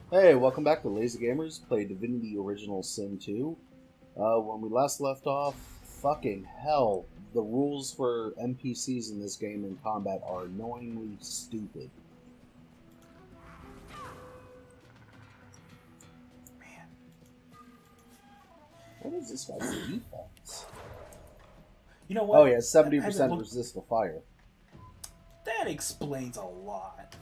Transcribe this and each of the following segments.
Hey, welcome back to Lazy Gamers. Play Divinity Original Sin 2. When we last left off, fucking hell, the rules for NPCs in this game in combat are annoyingly stupid. Man, What is this guy's defense? you know what? Oh yeah, I haven't 70% looked. resist to fire. That explains a lot.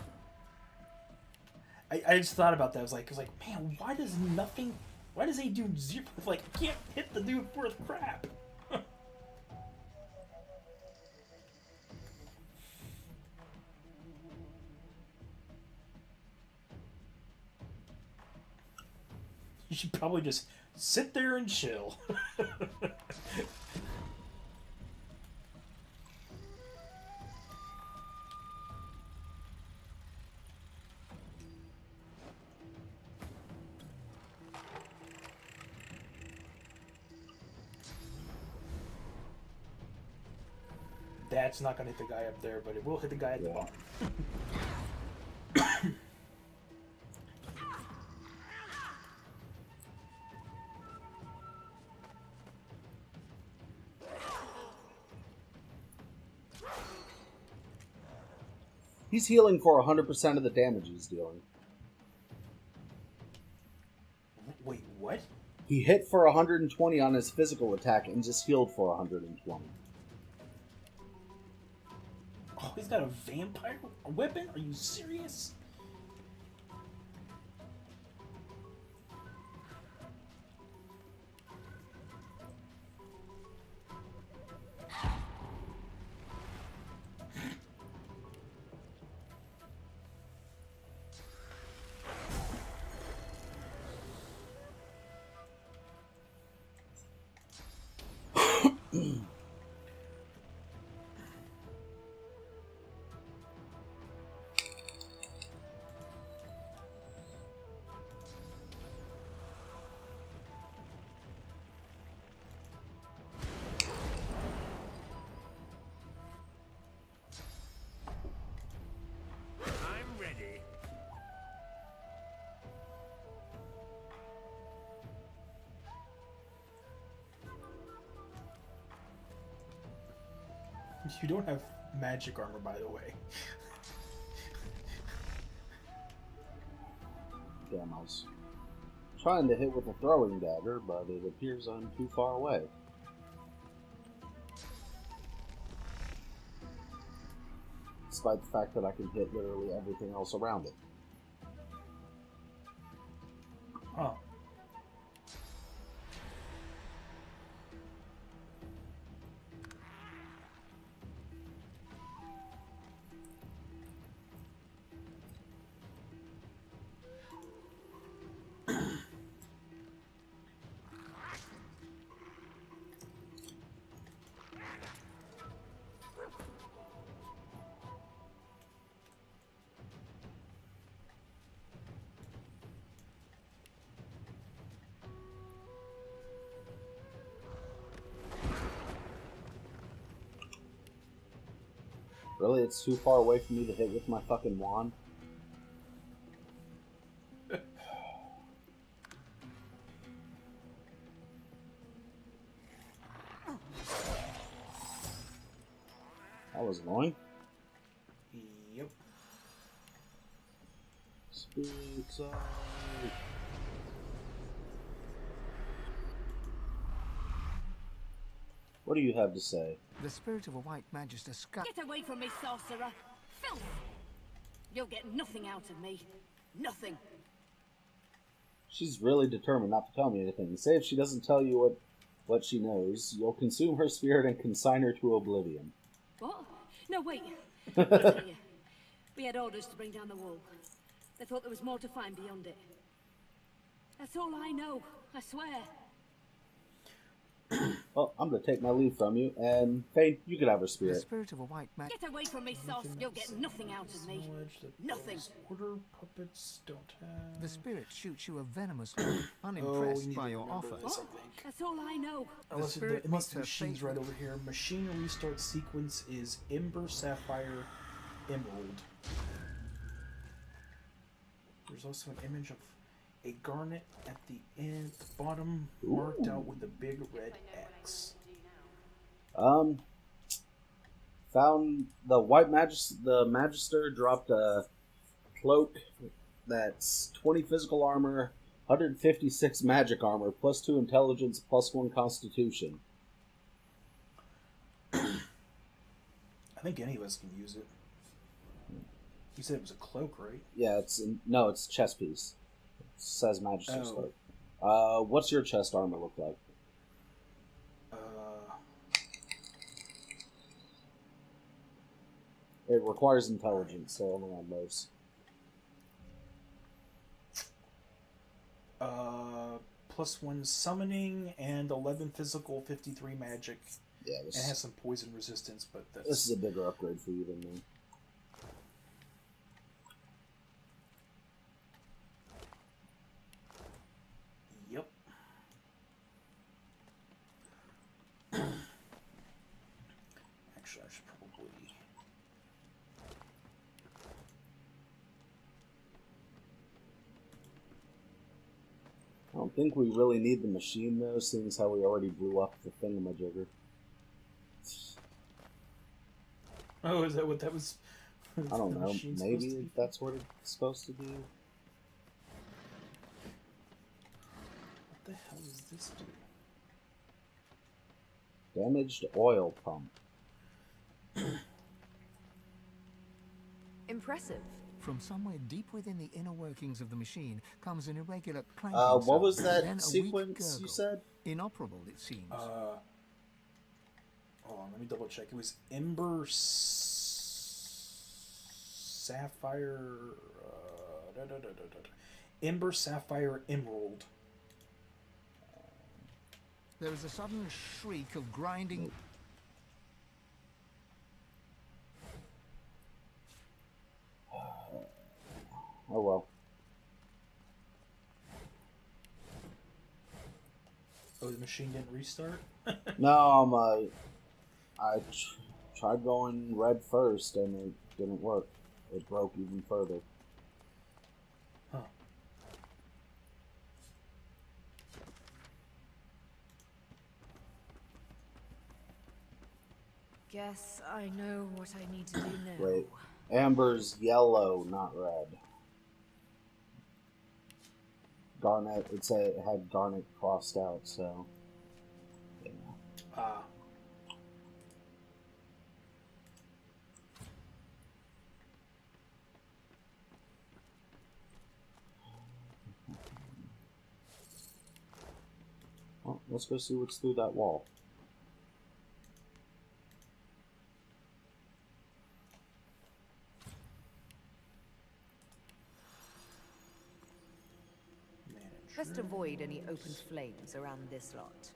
I just thought about that. I was like, man, why does nothing? Why does he do zero? Like, I can't hit the dude worth crap. You should probably just sit there and chill. That's not gonna hit the guy up there, but it will hit the guy at the Yeah. bottom. He's healing for 100% of the damage he's dealing. Wait, what? He hit for 120 on his physical attack and just healed for 120. Oh, he's got a vampire weapon? Are you serious? I'm ready. You don't have magic armor, by the way. Damn, I was trying to hit with a throwing dagger, but it appears I'm too far away. Despite the fact that I can hit literally everything else around it. Huh. Really, it's too far away for me to hit with my fucking wand? That was annoying. Yep. Spirit side. What do you have to say? The spirit of a white magister scut. Get away from me, sorcerer! Filth! You'll get nothing out of me. Nothing. She's really determined not to tell me anything. Say if she doesn't tell you what she knows, you'll consume her spirit and consign her to oblivion. What? No, wait. I'll tell you. We had orders to bring down the wall. They thought there was more to find beyond it. That's all I know, I swear. Well, I'm gonna take my leave from you, and Fane, you can have her The spirit. spirit of a white magister. Get away from me, sauce. You'll get nothing out of me. Knowledge that Nothing. those order puppets don't have. The spirit shoots you a venomous look, Oh, we unimpressed need by to your remember offer. this, I What? think. That's all I know. Unless spirit unless meets the her machine's fate. right over here. Machine restart sequence is Ember, Sapphire, Emerald. There's there's also an image of a garnet at the end, the bottom, marked out with a big red X. Found the the Magister dropped a cloak that's 20 physical armor, 156 magic armor, plus 2 intelligence, plus 1 constitution. I think any of us can use it. You said it was a cloak, right? Yeah, it's a chest piece. It says Magister's cloak. What's your chest armor look like? It requires intelligence, so only on those. Plus 1 summoning and 11 physical, 53 magic. Yeah, It has some poison resistance, but that's... This is a bigger upgrade for you than me. Yep. Actually, I should probably... I don't think we really need the machine, though, seeing as how we already blew up the thingamajigger. Oh, is that what that was? I don't know. Maybe that's what it's supposed to do. What the hell does this do? Damaged oil pump. Impressive. From somewhere deep within the inner workings of the machine comes an irregular clanking What was sound, that then a sequence weak you gurgle. said? Inoperable, it seems. Hold on, let me double check. It was Ember Sapphire... Ember Sapphire Emerald. There is a sudden shriek of grinding... Oh well. Oh, the machine didn't restart? No, I tried going red first, and it didn't work. It broke even further. Huh. Guess I know what I need to do now. Wait. Amber's yellow, not red. Garnet, it had garnet crossed out, so... Yeah. Ah. Well, let's go see what's through that wall. Best avoid any open flames around this lot.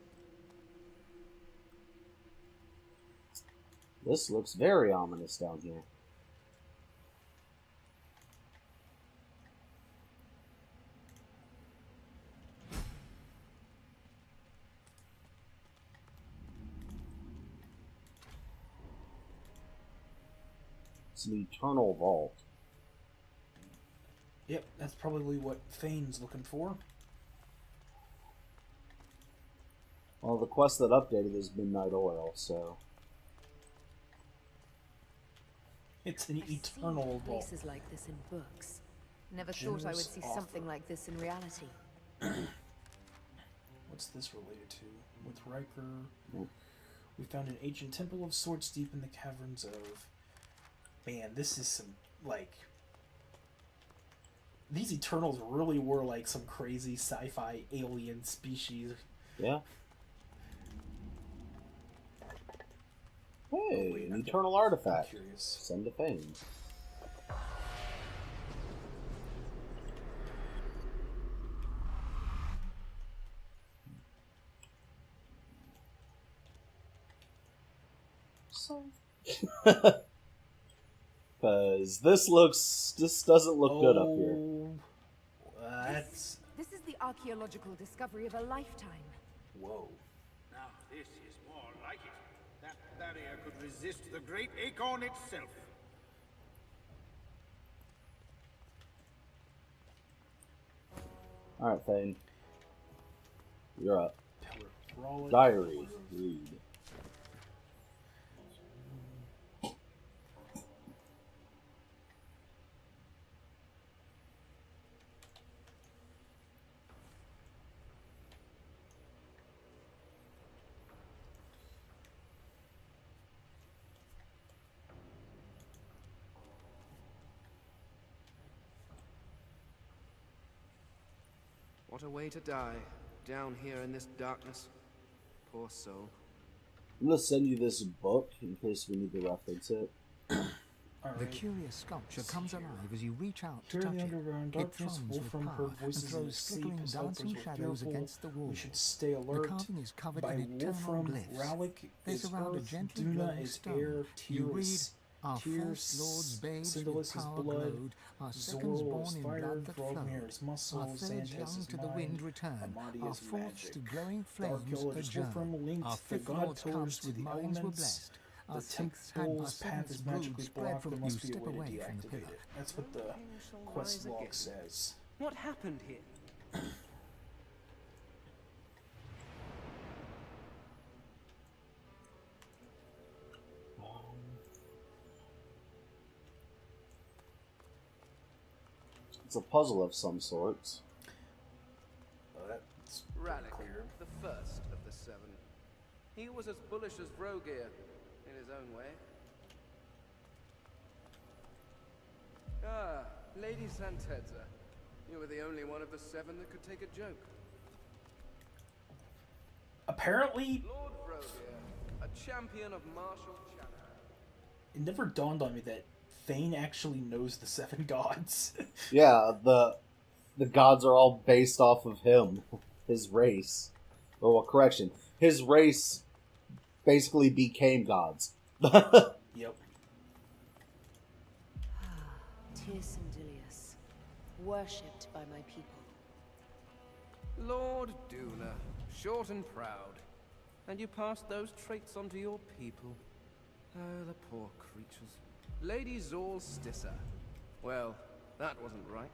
This looks very ominous down here. It's an eternal vault. Yep, that's probably what Fane's looking for. Well, the quest that updated is Midnight Oil, so... It's an I've eternal seen vault. places like this in books. Never thought I would Generous see offer. something like this in reality. What's this related to? With Riker, Hmm. we found an ancient temple of sorts deep in the caverns of... Man, this is some, like... These Eternals really were like some crazy sci-fi alien species. Yeah. Hey, wait, an I'm eternal I'm artifact. curious. Send to Fane. Because this doesn't look good up here. That's... This is the archaeological discovery of a lifetime. Whoa. Now this is more like it. That barrier could resist the great acorn itself. Alright, Fane. You're up. Pillar Frolic. Diary. Read. What a way to die, down here in this darkness. Poor soul. I'm gonna send you this book in case we need to reference it. The curious sculpture comes alive as you reach out to Here in touch the it. underground It darkness, thrums with Wolfram power heard and voices in throws his sleep. flickering His dancing helpers were shadows fearful. against the wall. We should stay The alert. carving is covered By in eternal Wolfram glyphs. Ralik They is surround a earth, gently Duna glowing is stone. air, You Tyr read, is our Tyr, first lord's babes Cindulus with is power blood, glowed, our seconds Zorro born is in fire, blood that Throgmir flowed, is muscle, our thirds Xantes young is to the wind mind, return, Amadi our is fourths to magic. glowing Dark flames Geologist adjourn, Wolfram linked our the fifth god lord's pillars cubs to with the minds were elements. blessed. The Our sixth had temple's our path seventh is brood magically spread blocked. from There you must be a step way to away from the deactivate pillar. it. That's what the King shall quest rise log again. says. What happened here? It's a puzzle of some sorts. That's Ralik, clear. the first of the seven. He was as bullish as Rogir, in his own way. Ah, Lady Santezza. You were the only one of the seven that could take a joke. Apparently, Lord Rogir, a champion of martial chatter. it never dawned on me that Fane actually knows the seven gods. Yeah, the gods are all based off of him, his race. Or, well, correction, his race basically became gods. Yep. Tyrsendilius, worshipped by my people. Lord Duna, short and proud. And you passed those traits on to your people. Oh, the poor creatures. Lady Zor Stissa. Well, that wasn't right.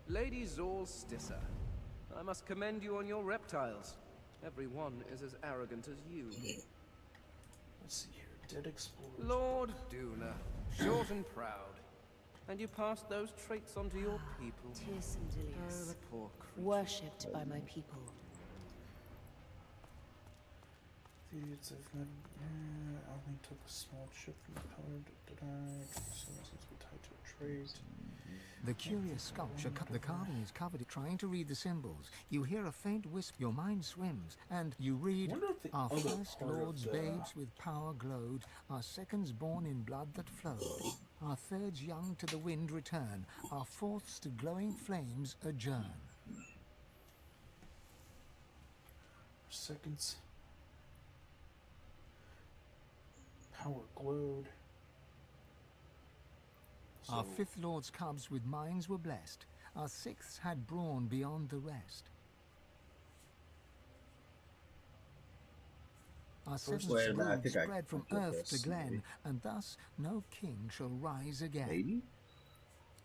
Lady Zor Stissa. I must commend you on your reptiles. Every one is as arrogant as you. Let's see here. Dead Explorer. Lord Duna, short and proud. And you passed those traits on to your people. Oh, Tyrsendilius, the poor creatures. worshipped by my people. Thieves have never. Only took a small chip from the pillar. Seems to be tied to a trait. The curious sculpture, the carving is covered, trying to read the symbols. You hear a faint whisper, your mind swims, and you read, Wonder if the our other first part of lord's the- babes with power glowed, our seconds born in blood that flowed, our thirds young to the wind return, our fourths to glowing flames adjourn. Seconds. Power glowed. Our So- fifth lord's cubs with minds were blessed, our sixths had brawn beyond the rest. Our seventh Wait a minute, I brood think I spread from get earth this, to glen, maybe. and thus no king shall rise again. Maybe?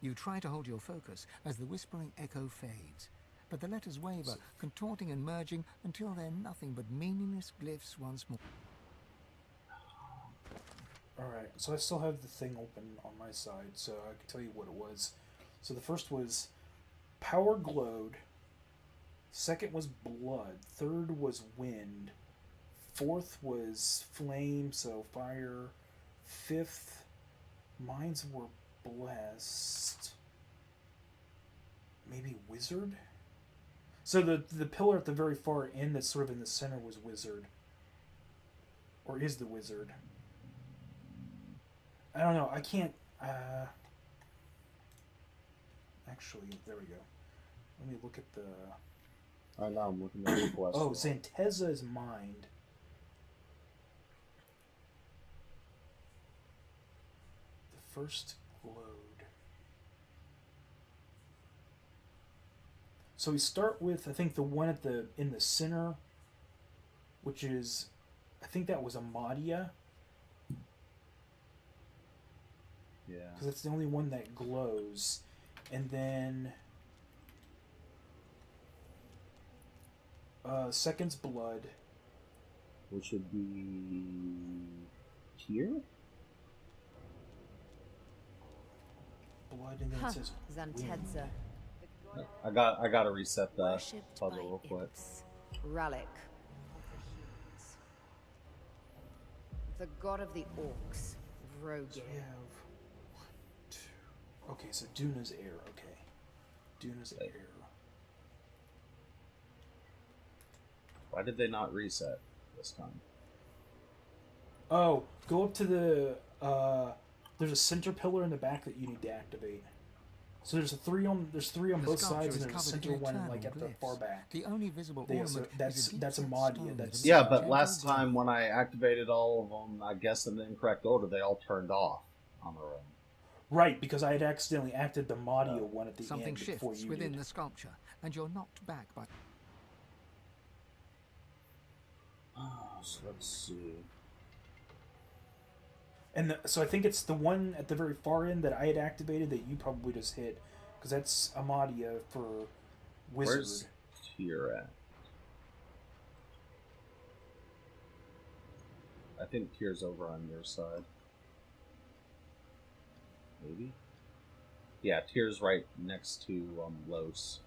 You try to hold your focus as the whispering echo fades, but the letters waver, contorting and merging until they're nothing but meaningless glyphs once more. Alright, so I still have the thing open on my side, so I can tell you what it was. So the first was power glowed, second was blood, third was wind, fourth was flame, so fire, fifth, minds were blessed, maybe wizard? So the pillar at the very far end that's sort of in the center was wizard. Or is the wizard. I don't know. I can't. Actually, there we go. Let me look at the. I know, I'm looking at the quest. Oh, Xantezza is mind. The first glowed. So we start with, I think, the one in the center, which is, I think that was Amadia. Yeah. Because it's the only one that glows. And then... second's blood. Which would be... Tear? Blood, and then it says... Zantedza. I gotta reset that Worshipped by puzzle real quick. imps. Relic of the humans. The god of the orcs. Rogir. So we have... 1, 2... Okay, so Duna's heir, okay. Duna's heir. Why did they not reset this time? Oh, go up to the... there's a center pillar in the back that you need to activate. So there's three on both sides, and there's a center one like at the far back. The only visible Yeah, so ornament that's is a a deep-set Madia. stone That's that Yeah, is but gentle last glow. time when I activated all of them, I guess in the incorrect order, they all turned off on their own. right, because I had accidentally acted the Madia one at the Something end before shifts you within did. the sculpture, and you're knocked back by... So let's see. And so I think it's the one at the very far end that I had activated that you probably just hit, because that's Amadia for Wizard. Where's Tear at? I think Tear's over on your side. Maybe? Yeah, Tear's right next to Los.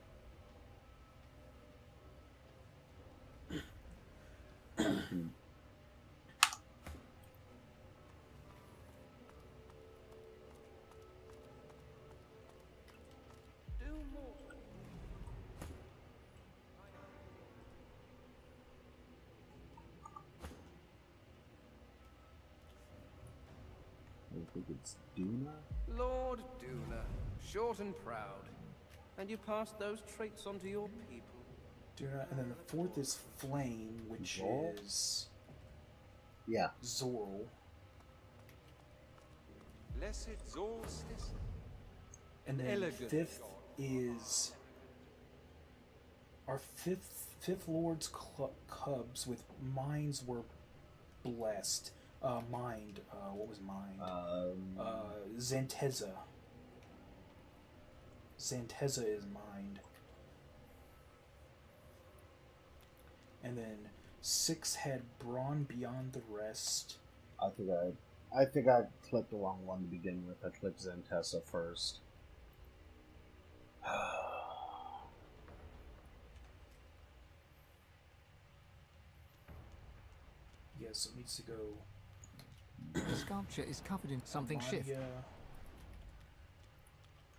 I think it's Duna? Lord Duna, short and proud. And you passed those traits on to your people. Duna, and then the fourth is Flame, which Zor? is Yeah. Zorl. Blessed Solstice. And then Elegant fifth god. is our fifth Lord's Cubs with minds were blessed. Mind. What was mind? Zanteza. Zanteza is mind. And then 6 had Brawn beyond the rest. I think I clicked the wrong one to begin with. I clicked Zantessa first. Yes, it needs to go. The sculpture is covered in something shift. Amadia.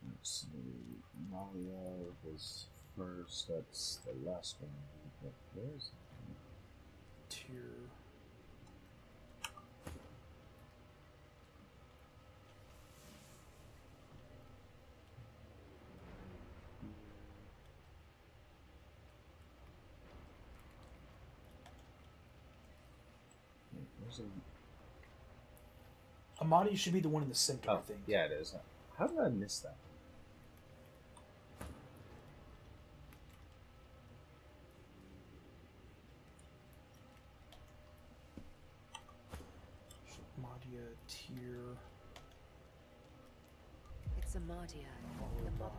Let's see. Malia was first. That's the last one. Where's Tier. where's it? Amadia should be the one in the center, I Oh, think. yeah, it is. How did I miss that? Amadia, Tier. It's Amadia. The Followed by mother.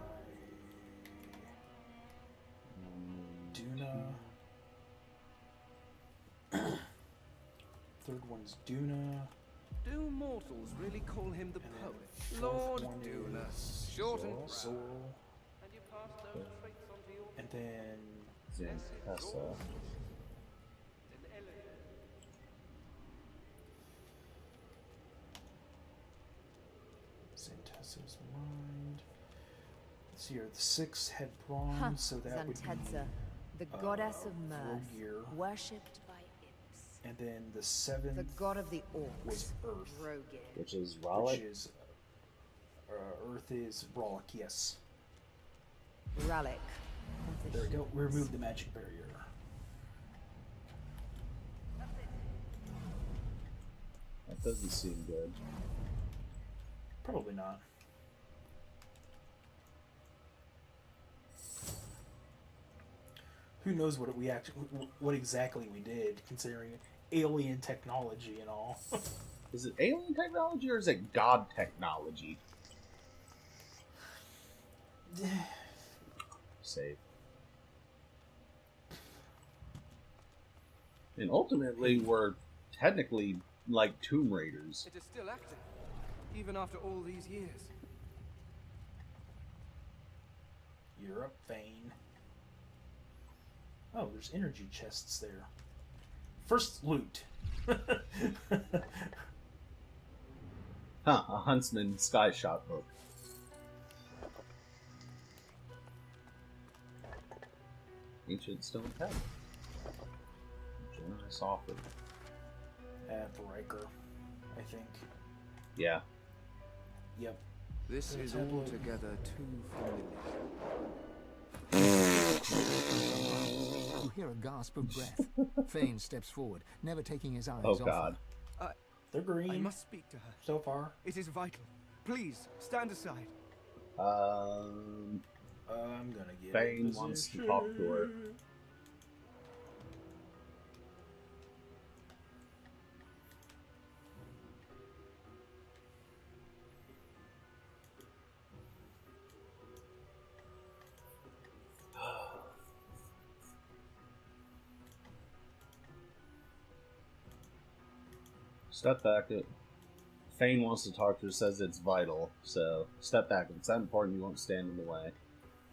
Duna. Third one's Duna. Do mortals really call him the And then poet? fourth Lord one Duna, is short and Zorl. proud. And you passed those traits on to your And then Zantessa. Zantessa's mind. Let's see here. The 6 had Brawn, Huh, so that would Zantedza, be. the goddess of mirth, Rogir. worshipped by imps. And then the 7th The god of the orcs, was Earth, Rogir. Which is which Raleigh. is. Earth is Rollick, yes. Relic of the There we go. humans. We removed the magic barrier. That doesn't seem good. Probably not. Who knows what what exactly we did, considering alien technology and all. Is it alien technology or is it god technology? Save. And ultimately, we're technically like Tomb Raiders. It is still active, even after all these years. You're up, Fane. Oh, there's energy chests there. First loot. Huh, a Huntsman Sky Shot book. Ancient Stone Tablet. Generous offer. Riker, I think. Yeah. Yep. This is tablet. altogether too familiar. You hear a gasp of breath. Fane steps forward, never taking his eyes Oh off god. her. They're green I must speak to her. so far. It is vital. Please, stand aside. I'm gonna get Fane wants to talk to her. Step back. Fane wants to talk to her, says it's vital, so step back. It's that important, you won't stand in the way.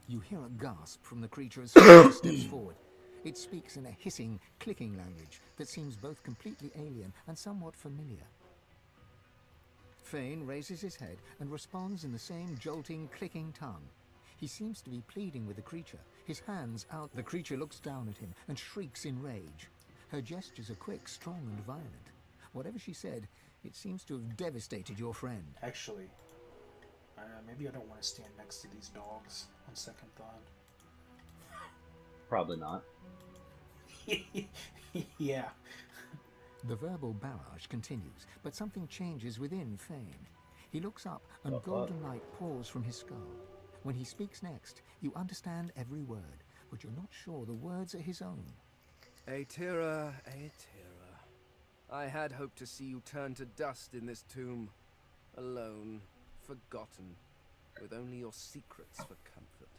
You hear a gasp from the creature as Fane steps forward. It speaks in a hissing, clicking language that seems both completely alien and somewhat familiar. Fane raises his head and responds in the same jolting, clicking tongue. He seems to be pleading with the creature, his hands out. The creature looks down at him and shrieks in rage. Her gestures are quick, strong, and violent. Whatever she said, it seems to have devastated your friend. Actually, maybe I don't want to stand next to these dogs on second thought. Probably not. Yeah. The verbal barrage continues, but something changes within Fane. He looks up and golden light pours from his skull. When he speaks next, you understand every word, but you're not sure the words are his own. Aetera, Aetera. I had hoped to see you turn to dust in this tomb. Alone, forgotten, with only your secrets for comfort.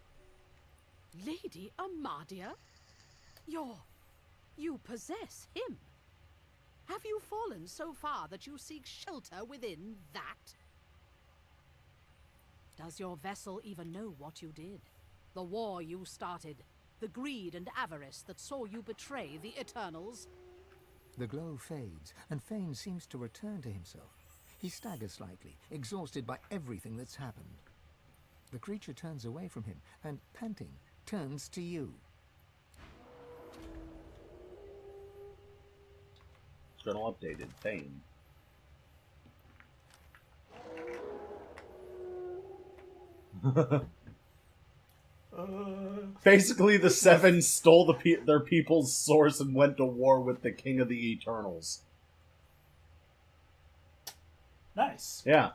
Lady Amadia? You possess him. Have you fallen so far that you seek shelter within that? Does your vessel even know what you did? The war you started, the greed and avarice that saw you betray the Eternals? The glow fades, and Fane seems to return to himself. He staggers slightly, exhausted by everything that's happened. The creature turns away from him, and, panting, turns to you. Journal updated. Fane. Basically, the Seven stole their people's source and went to war with the King of the Eternals. Nice. Yeah.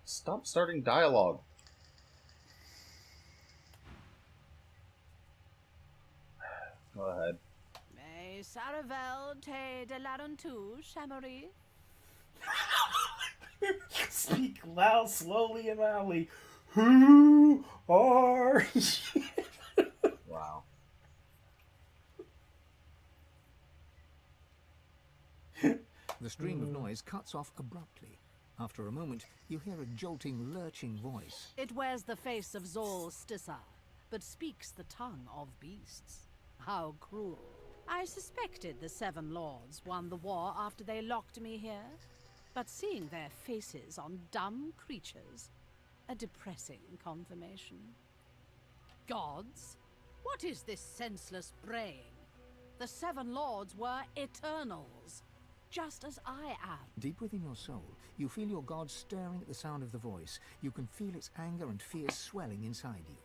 Stop starting dialogue. Go ahead. Mais Saravel te de l'Arentou, Chamery? Speak loud, slowly, and loudly. Who are you? Wow. The stream of noise cuts off abruptly. After a moment, you hear a jolting, lurching voice. It wears the face of Zol Stissa, but speaks the tongue of beasts. How cruel. I suspected the Seven Lords won the war after they locked me here, but seeing their faces on dumb creatures, a depressing confirmation. Gods? What is this senseless braying? The Seven Lords were Eternals, just as I am. Deep within your soul, you feel your god stirring at the sound of the voice. You can feel its anger and fear swelling inside you.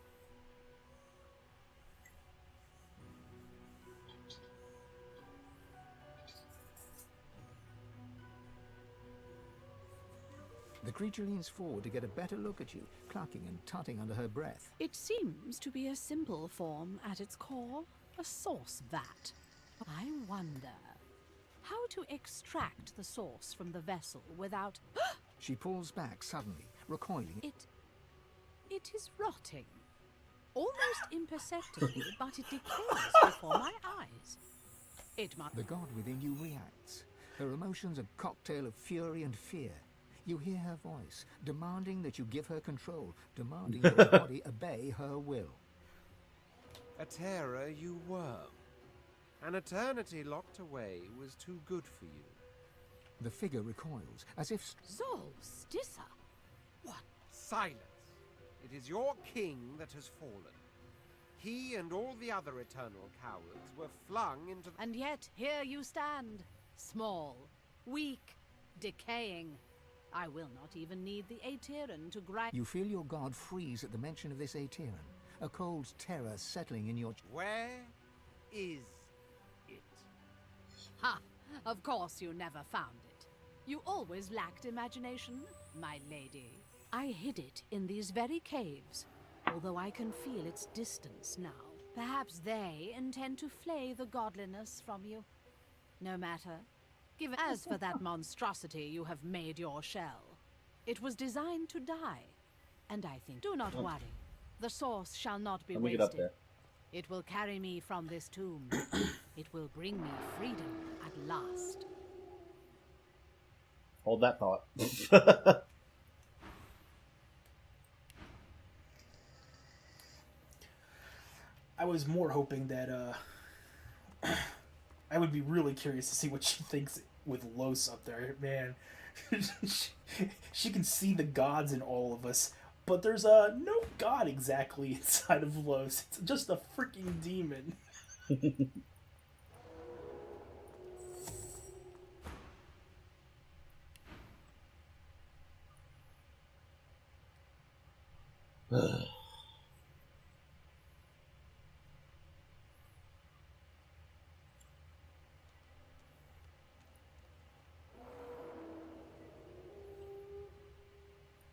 The creature leans forward to get a better look at you, clucking and tutting under her breath. It seems to be a simple form at its core, a sauce vat. I wonder, how to extract the source from the vessel without... She pulls back suddenly, recoiling. It is rotting. Almost imperceptibly, but it decays before my eyes. It must... The god within you reacts. Her emotions a cocktail of fury and fear. You hear her voice, demanding that you give her control, demanding your body obey her will. A terror you were. An eternity locked away was too good for you. The figure recoils, as if... Zol Stissa? What? Silence! It is your king that has fallen. He and all the other eternal cowards were flung into the... And yet, here you stand. Small, weak, decaying. I will not even need the Aetheran to grind... You feel your god freeze at the mention of this Aetheran, a cold terror settling in your... Where is it? Ha! Of course you never found it. You always lacked imagination, my lady. I hid it in these very caves, although I can feel its distance now. Perhaps they intend to flay the godliness from you. No matter. As for that monstrosity you have made your shell, it was designed to die. And I think... Do not worry. The source shall not be Let me get wasted. up there. It will carry me from this tomb. It will bring me freedom at last. Hold that thought. I was more hoping that I would be really curious to see what she thinks with Los up there. Man, she can see the gods in all of us, but there's no god exactly inside of Los. It's just a freaking demon.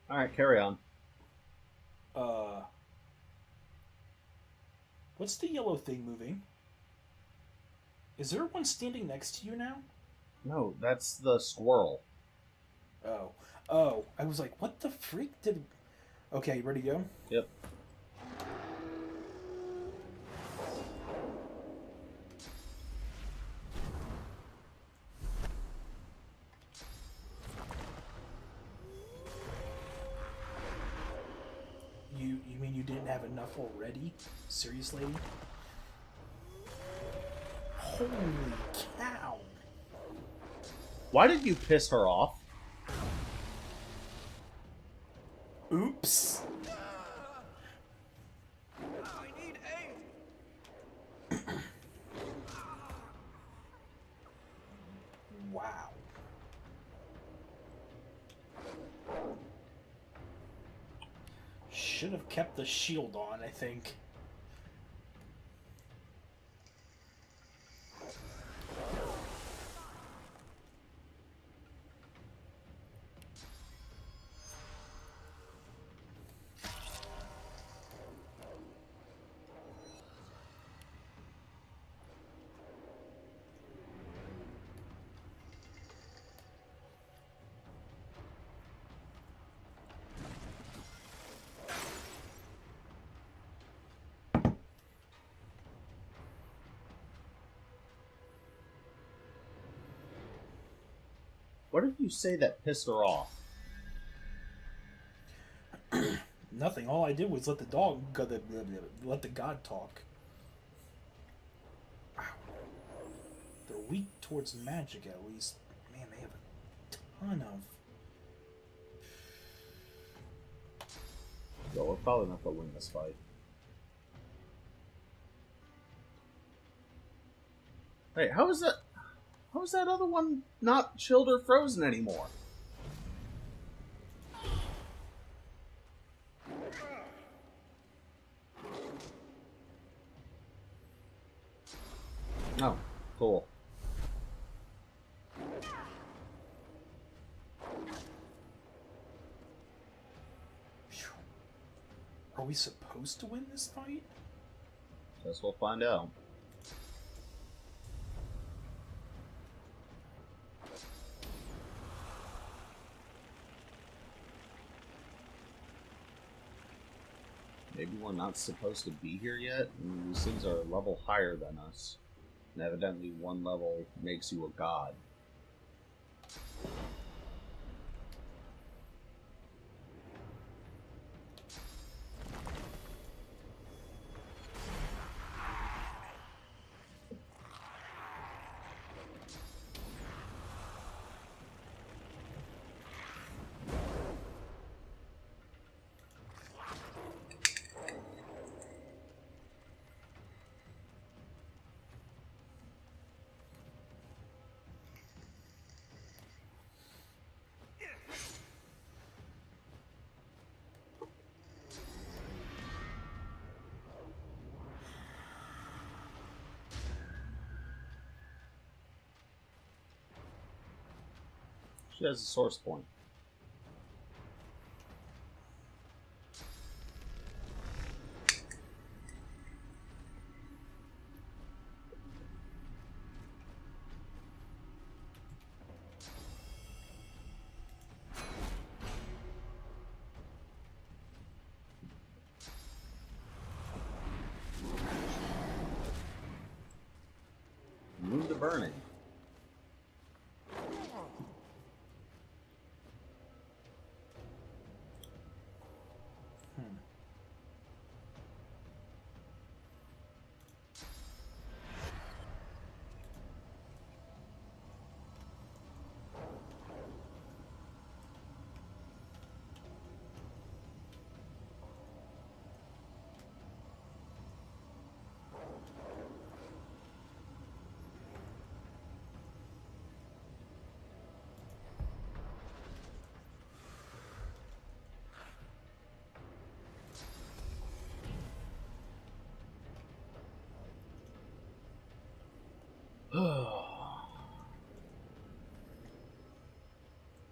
Alright, carry on. What's the yellow thing moving? Is there one standing next to you now? No, that's the squirrel. Oh, I was like, what the freak did... Okay, ready to go? Yep. You mean you didn't have enough already? Seriously? Holy cow! Why did you piss her off? Oops! I need aid! Wow. Should have kept the shield on, I think. What did you say that pissed her off? Nothing. All I did was let the let the god talk. Wow. They're weak towards magic, at least. Man, they have a ton of... So we're probably not gonna win this fight. Hey, how is that? How is that other one not chilled or frozen anymore? Oh, cool. Are we supposed to win this fight? Guess we'll find out. Maybe we're not supposed to be here yet? I mean, these things are a level higher than us. And evidently one level makes you a god. She has a source point. Move the burning.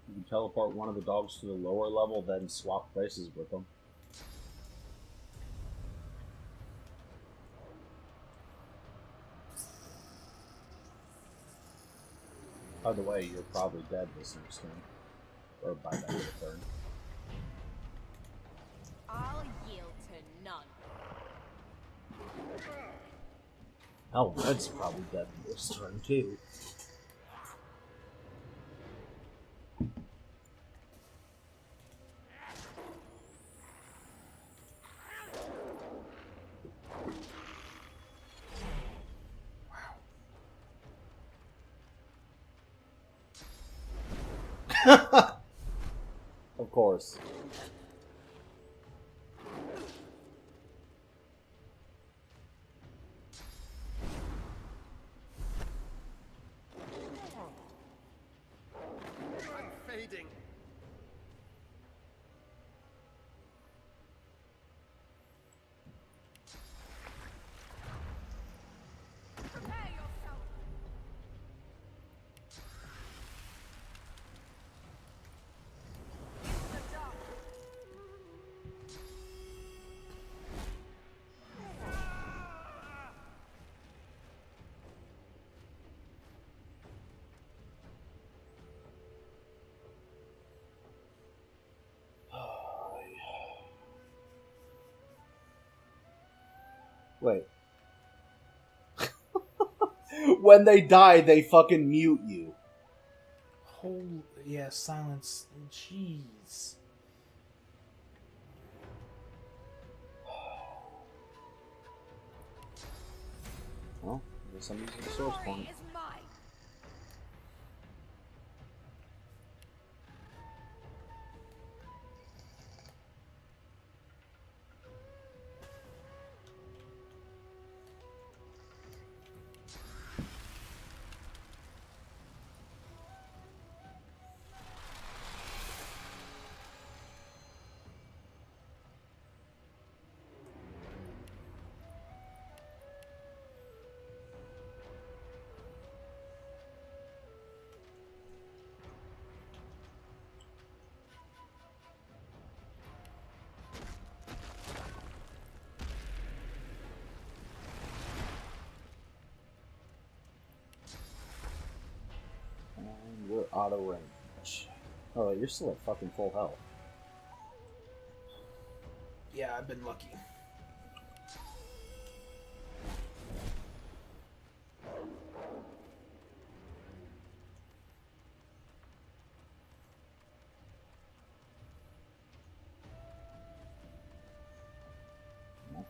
You can teleport one of the dogs to the lower level, then swap places with them. By the way, you're probably dead this next turn. Or by that turn. I'll yield to none. Hell, Red's probably dead this turn too. Of course. I'm fading. Prepare yourself. Into the dark. Wait. When they die, they fucking mute you. Holy, yeah, silence. Jeez. Well, I guess I'm using the source point. Glory is mine. And we're out of range. Oh, you're still at fucking full health. Yeah, I've been lucky.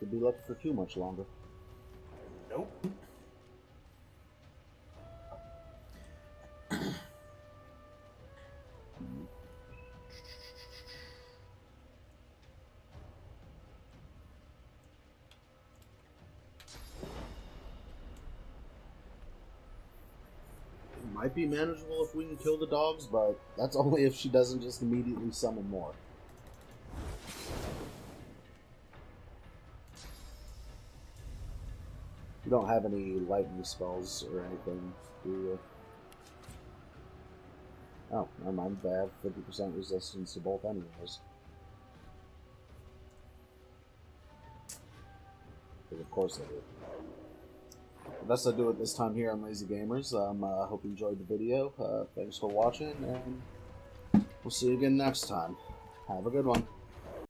to be left for too much longer. Nope. Might be manageable if we can kill the dogs, but that's only if she doesn't just immediately summon more. We don't have any lightning spells or anything, do we? Oh, never mind. They have 50% resistance to both anyways. Because of course they do. But that's what I do it this time here on Lazy Gamers. Hope you enjoyed the video. Thanks for watching, and we'll see you again next time. Have a good one.